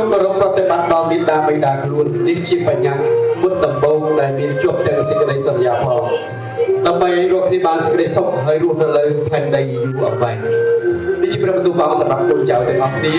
ចូលគោរពប្រតិបត្តិដល់មេត្តាបិតាខ្លួននេះជាបញ្ញត្តិពុទ្ធដំបូងដែលមានជាប់ទាំងសេចក្តីសន្យាផងដើម្បីឲ្យរកគ្នាបានសេចក្តីសុខហើយរស់នៅលើផែនដីយូរអង្វែងនេះជាព្រះបន្ទូលផងសម្រាប់កូនចៅទាំងអស់គ្នា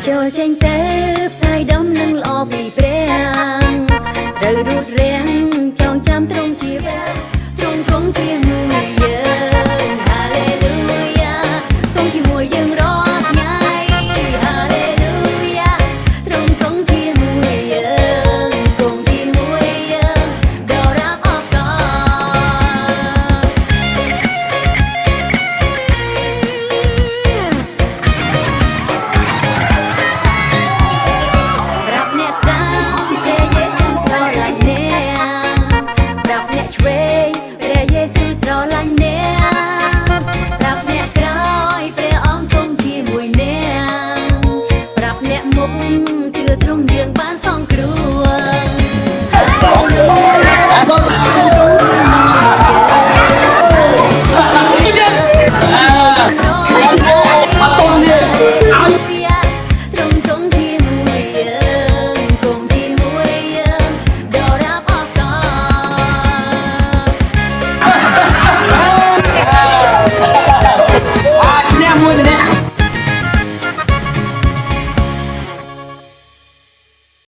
ចូលចេញទៅផ្សាយដំណឹងល្អពីព្រះត្រូវរូតរាំងចងចាំទ្រង់ជា